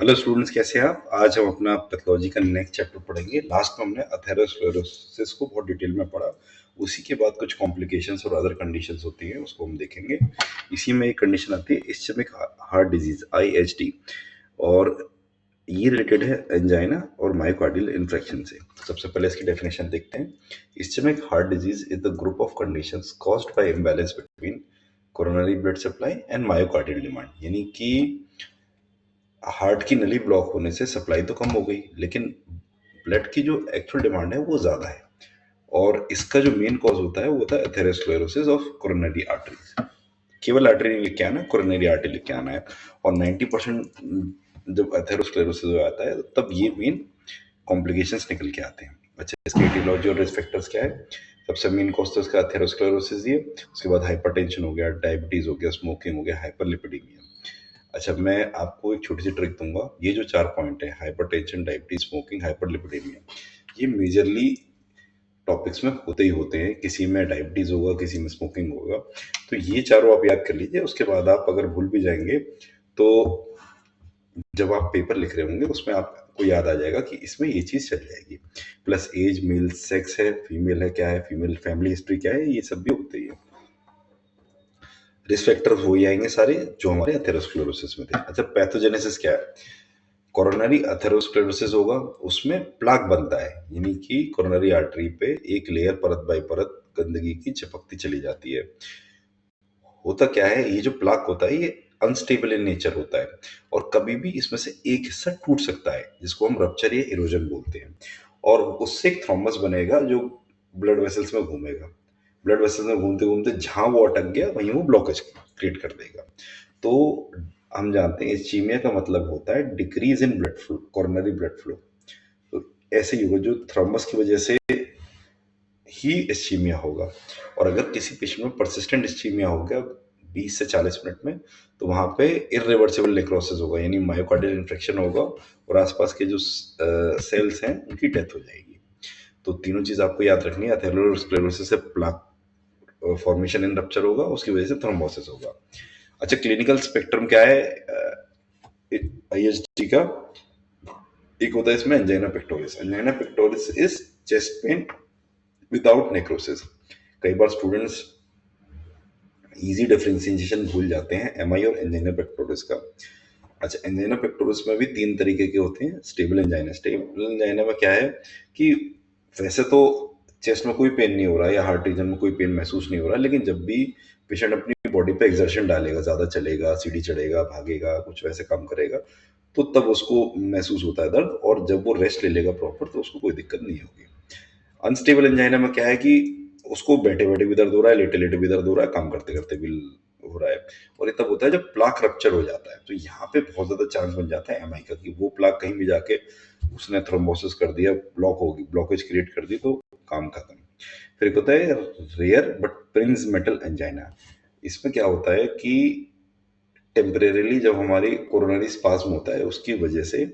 Hello students, कैसे हैं आप? आज हम अपना पैथोलॉजी का नेक्स्ट चैप्टर पढ़ेंगे। लास्ट में हमने अथेरोस्क्लेरोसिस को बहुत डिटेल में पढ़ा। उसी के बाद कुछ कॉम्प्लिकेशंस और अदर कंडीशंस होती हैं, उसको हम देखेंगे। इसी में एक कंडीशन आती है इस्चेमिक हार्ट डिजीज, IHD, और ये रिलेटेड है एंजाइना और मायोकार्डियल इन्फेक्शन से। सबसे पहले इसकी डेफिनेशन देखते हैं। Ischaemic heart disease is the group of conditions caused by imbalance between coronary blood supply and myocardial demand. यानी कि हार्ट की नली ब्लॉक होने से सप्लाई तो कम हो गई, लेकिन ब्लड की जो एक्चुअल डिमांड है वो ज़्यादा है। और इसका जो मेन कॉज होता है वो होता है एथेरोस्क्लेरोसिस ऑफ कोरोनरी आर्टरीज। केवल आर्टरी नहीं लिख के आना, कोरोनरी आर्टरी लिख के आना है। और 90% जब एथेरोस्क्लेरोसिस हो जाता है तब ये मेन कॉम्प्लिकेशंस निकल के आते हैं। अच्छा, इसके एटियोलॉजी और रिस्क फैक्टर्स क्या है? सबसे मेन कॉज तो इसका एथेरोस्क्लेरोसिस ही है। उसके बाद हाइपरटेंशन हो गया, डायबिटीज हो गया, स्मोकिंग हो गया, हाइपरलिपिडीमिया। अच्छा, मैं आपको एक छोटी सी ट्रिक दूंगा। ये जो 4 पॉइंट है, हाइपरटेंशन, डायबिटीज, स्मोकिंग, हाइपरलिपिडेमिया, ये मेजरली टॉपिक्स में होते ही होते हैं। किसी में डायबिटीज होगा, किसी में स्मोकिंग होगा। तो ये चारों आप याद कर लीजिए। उसके बाद आप अगर भूल भी जाएंगे तो जब आप पेपर लिख रहे होंगे उसमें आपको याद आ जाएगा कि इसमें ये चीज चल जाएगी। प्लस एज, मेल सेक्स है, फीमेल है क्या है, फीमेल फैमिली हिस्ट्री क्या है, ये सब भी होते ही है। रिस्क फैक्टर हो ही आएंगे सारे जो हमारे एथेरोस्क्लेरोसिस में थे। अच्छा, पैथोजेनेसिस क्या है? कोरोनरी अथेरोस्क्लेरोसिस होगा, उसमें प्लाक बनता है। यानी कि कोरोनरी आर्टरी पे एक लेयर परत बाय परत गंदगी की चिपकती चली जाती है। होता क्या है, ये जो प्लाक होता है ये अनस्टेबल इन नेचर होता है, और कभी भी इसमें से एक हिस्सा टूट सकता है, जिसको हम रप्चर या इरोजन बोलते हैं। और उससे एक थ्रोम्बस बनेगा जो ब्लड वेसल्स में घूमेगा। ब्लड वेसल्स में घूमते घूमते जहां वो अटक गया वहीं वो ब्लॉकेज क्रिएट कर देगा। तो हम जानते हैं इस्चीमिया का मतलब होता है decrease in blood flow, coronary blood flow. तो ऐसे ही होगा, जो थ्रोम्बस की वजह से ही इस्चीमिया होगा। और अगर किसी पेशेंट में परसिस्टेंट इस्चीमिया हो गया 20 से 40 मिनट में, तो वहां पे इरिवर्सिबल नेक्रोसिस होगा, यानी मायोकार्डियल इन्फेक्शन होगा और आसपास के जो सेल्स हैं उनकी डेथ हो जाएगी। तो तीनों चीज आपको याद रखनी है। एथेरोस्क्लेरोसिस से प्लाक फॉर्मेशन इन रप्चर होगा, उसकी वजह से थ्रोम्बोसिस होगा। अच्छा, क्लिनिकल स्पेक्ट्रम क्या है IHD का? एक होता है इसमें angina pectoris. Angina pectoris is chest pain without necrosis. कई बार स्टूडेंट्स इजी डिफरेंशिएशन भूल जाते हैं MI और एंजाइना पेक्टोरिस का। अच्छा, एंजाइना पेक्टोरिस में भी 3 तरीके के होते हैं। स्टेबल एंजाइना, स्टेबल एंजाइना में क्या है कि वैसे तो चेस्ट में कोई पेन नहीं हो रहा है या हार्ट रीजन में कोई पेन महसूस नहीं हो रहा, लेकिन जब भी पेशेंट अपनी बॉडी पे एक्सर्शन डालेगा, ज्यादा चलेगा, सीढ़ी चढ़ेगा, भागेगा, कुछ वैसे काम करेगा, तो तब उसको महसूस होता है दर्द। और जब वो रेस्ट ले लेगा प्रॉपर तो उसको कोई दिक्कत नहीं होगी। अनस्टेबल एंजाइना में क्या है कि उसको बैठे बैठे भी दर्द हो रहा है, लेटे लेटे भी दर्द हो रहा है, काम करते करते भी हो रहा है। और ये तब होता है जब प्लाक रप्चर हो जाता है। तो यहाँ पे बहुत ज्यादा चांस बन जाता है MI का कि वो प्लाक कहीं भी जाके उसने थ्रोम्बोसिस कर दिया, ब्लॉक होगी, ब्लॉकेज क्रिएट कर दी, तो काम खत्म। फिर एक होता है rare but Prinzmetal angina. इसमें क्या होता है कि टेम्परेरीली जब हमारी कोरोनरी स्पाज्म होता है उसकी वजह से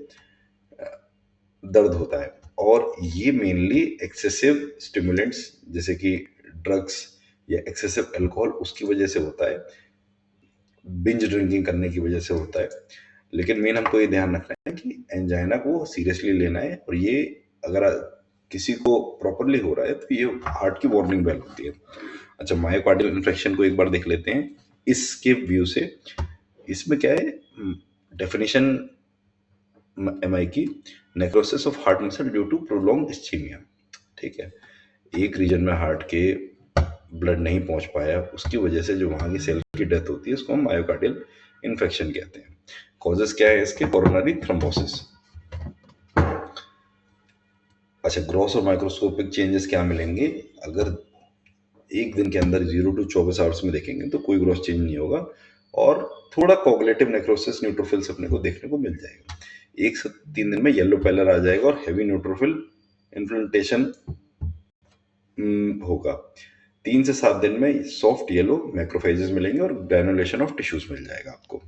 दर्द होता है। और ये मेनली एक्सेसिव स्टिमुलेंट्स जैसे कि ड्रग्स या एक्सेसिव अल्कोहल उसकी वजह से होता है, बिंज ड्रिंकिंग करने की वजह से होता है। लेकिन मेन हमको ये ध्यान रखना है कि एंजाइना को सीरियसली लेना है, और ये अगर किसी को प्रॉपरली हो रहा है तो ये हार्ट की वार्निंग बेल होती है। अच्छा, मायोकार्डियल इन्फेक्शन को एक बार देख लेते हैं इसके व्यू से। इसमें क्या है डेफिनेशन MI की? Necrosis of heart muscle due to prolong ischaemia. ठीक है, एक रीजन में हार्ट के ब्लड नहीं पहुंच पाया, उसकी वजह से जो वहां की सेल की डेथ होती है उसको हम मायोकार्डियल इन्फेक्शन कहते हैं। कॉजेस क्या है इसके? Coronary thrombosis. अच्छा, ग्रॉस और माइक्रोस्कोपिक चेंजेस क्या मिलेंगे? अगर एक दिन के अंदर 0 to 24 आवर्स में देखेंगे तो कोई ग्रॉस चेंज नहीं होगा, और थोड़ा कोगुलेटिव नेक्रोसिस न्यूट्रोफिल्स अपने को देखने को मिल जाएगा। 1 से 3 दिन में येलो पैलर आ जाएगा और हैवी न्यूट्रोफिल इन्फ्लेमेशन होगा। 3 से 7 दिन में सॉफ्ट येलो मैक्रोफेजेस मिलेंगे और ग्रैनुलेशन ऑफ टिश्यूज मिल जाएगा आपको।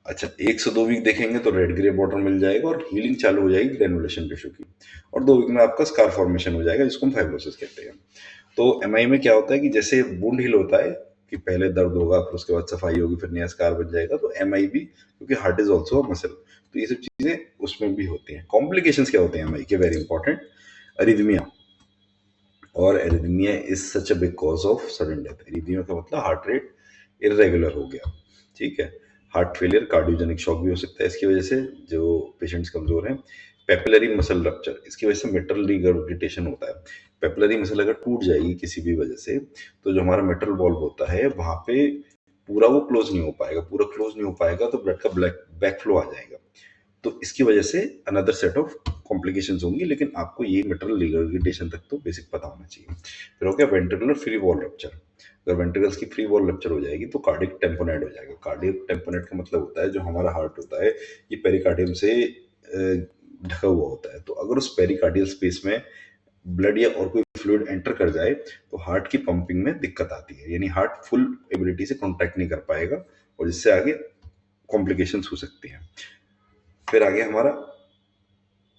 अच्छा, 1 से 2 वीक देखेंगे तो रेड ग्रे बॉर्डर मिल जाएगा और हीलिंग चालू हो जाएगी ग्रैनुलेशन टिश्यू की। और 2 वीक में आपका स्कार फॉर्मेशन हो जाएगा जिसको हम फाइब्रोसिस कहते हैं। तो MI में क्या होता है कि जैसे वुंड हील होता है, कि पहले दर्द होगा, फिर उसके बाद सफाई होगी, फिर नया स्कार बन जाएगा। तो एमआई भी, क्योंकि heart is also a muscle, तो ये सब चीजें उसमें भी होती हैं। कॉम्प्लिकेशंस क्या होते हैं एमआई के? वेरी इंपॉर्टेंट, अरिथमिया, और arrhythmia is such a big cause of sudden death. Arrhythmia का मतलब हार्ट रेट इरेगुलर हो गया, ठीक है। हार्ट फेलियर, कार्डियोजेनिक शॉक भी हो सकता है इसकी वजह से, जो पेशेंट्स कमजोर हैं। पेपिलरी मसल रप्चर, इसकी वजह से मेटल रिगर्जिटेशन होता है। पेपिलरी मसल अगर टूट जाएगी किसी भी वजह से, तो जो हमारा मेटल वॉल्व होता है वहां पे पूरा वो क्लोज नहीं हो पाएगा। पूरा क्लोज नहीं हो पाएगा तो ब्लड का ब्लैक बैक फ्लो आ जाएगा। तो इसकी वजह से अनदर सेट ऑफ कॉम्प्लिकेशंस होंगी, लेकिन आपको ये मेटल रिगर्जिटेशन तक तो बेसिक पता होना चाहिए। फिर हो गया वेंट्रिकुलर फ्री वॉल रप्चर। अगर वेंट्रिकल्स की फ्री वॉल रप्चर हो जाएगी तो कार्डियक टेम्पोनेट हो जाएगा। कार्डियक टेम्पोनेट का मतलब होता है जो हमारा हार्ट होता है ये पेरिकार्डियम से ढका हुआ होता है। तो अगर उस पेरिकार्डियल स्पेस में ब्लड या और कोई फ्लूइड एंटर कर जाए तो हार्ट की पंपिंग में दिक्कत आती है, यानी हार्ट फुल एबिलिटी से कॉन्ट्रैक्ट नहीं कर पाएगा, और जिससे आगे कॉम्प्लिकेशंस हो सकती हैं। फिर आगे हमारा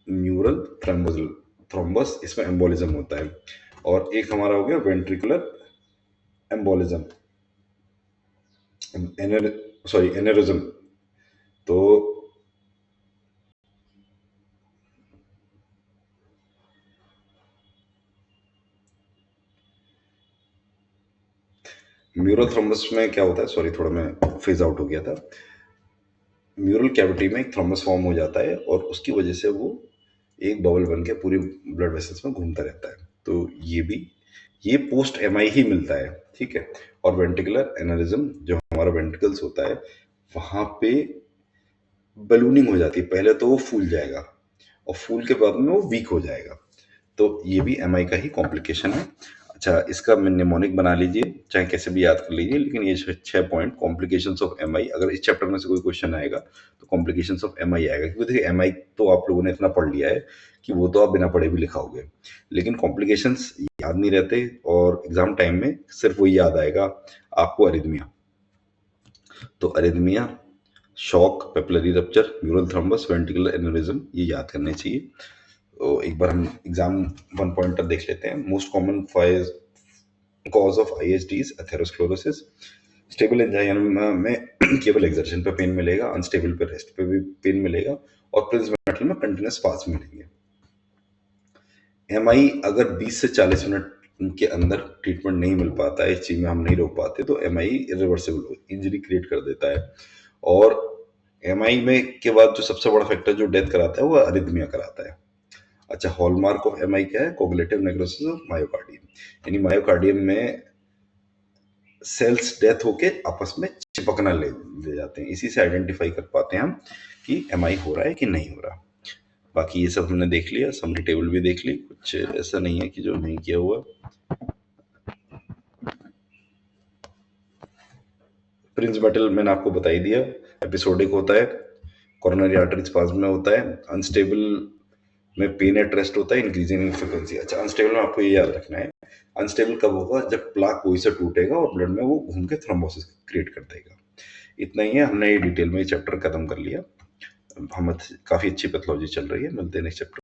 न्यूरल थ्रोम्बस, इसमें एम्बोलिज्म होता है। और एक हमारा हो गया वेंट्रिकुलर एम्बोलिज्म, एनेरिज्म। तो म्यूरल थ्रोम्बस में क्या होता है, सॉरी थोड़ा मैं फेज आउट हो गया था। म्यूरल कैविटी में एक थ्रोम्बस फॉर्म हो जाता है और उसकी वजह से वो एक बबल बन के पूरी ब्लड वेसल्स में घूमता रहता है। तो ये पोस्ट एमआई ही मिलता है, ठीक है। और वेंट्रिकुलर एनेरिज्म, जो हमारा वेंट्रिकल्स होता है वहां पे बलूनिंग हो जाती है। पहले तो वो फूल जाएगा और फूल के बाद में वो वीक हो जाएगा। तो ये भी एमआई का ही कॉम्प्लिकेशन है। अच्छा, इसका निमोनिक बना लीजिए, चाहे कैसे भी याद कर लीजिए, लेकिन ये 6 पॉइंट कॉम्प्लिकेशंस ऑफ एमआई, अगर इस चैप्टर में से कोई क्वेश्चन आएगा तो कॉम्प्लिकेशंस ऑफ एमआई आएगा। क्योंकि देखिए एमआई तो आप लोगों ने इतना पढ़ लिया है कि वो तो आप बिना पढ़े भी लिखाओगे, लेकिन कॉम्प्लिकेशंस याद नहीं रहते, और एग्जाम टाइम में सिर्फ वही याद आएगा आपको, अरिथमिया। तो arrhythmia, shock, papillary rupture, mural thrombus, ventricular aneurysm, ये याद करने चाहिए। तो एक बार हम एग्जाम वन पॉइंटर देख लेते हैं। Most common cause of ISD is atherosclerosis. Stable angina में केवल एक्सर्शन पे पेन मिलेगा, अनस्टेबल पे रेस्ट पे भी पेन मिलेगा, और प्रिंस मेटल में कंटिन्यूस पास मिलेंगे। एमआई अगर 20 से 40 मिनट के अंदर ट्रीटमेंट नहीं मिल पाता है, इस चीज में हम नहीं रोक पाते, तो एमआई इरिवर्सिबल इंजरी क्रिएट कर देता है। और एमआई में के बाद जो सबसे बड़ा फैक्टर जो डेथ कराता है वो अरिथमिया कराता है। अच्छा, हॉलमार्क ऑफ एमआई क्या है? कोगुलेटिव नेक्रोसिस ऑफ मायोकार्डियम, यानी मायोकार्डियम में सेल्स डेथ होके आपस में चिपकना ले जाते हैं। इसी से आइडेंटिफाई कर पाते हैं हम कि एमआई हो रहा है कि नहीं हो रहा। बाकी ये सब हमने देख लिया, समरी टेबल भी देख ली, कुछ ऐसा नहीं है कि जो नहीं किया हुआ। प्रिंस मेटल मैंने आपको बता ही दिया, एपिसोडिक होता है, कोरोनरी आर्टरी स्पाज्म में होता है, अनस्टेबल में पेन एट रेस्ट होता है, इंक्रीजिंग फ्रीक्वेंसी। अच्छा, अनस्टेबल में आपको ये याद रखना है, अनस्टेबल कब होगा? जब प्लाक वहीं से टूटेगा और ब्लड में वो घूम के थ्रोम्बोसिस क्रिएट कर देगा। इतना ही है, हमने ये डिटेल में ये चैप्टर खत्म कर लिया। हम काफी अच्छी पैथोलॉजी चल रही है। मिलते हैं नेक्स्ट चैप्टर।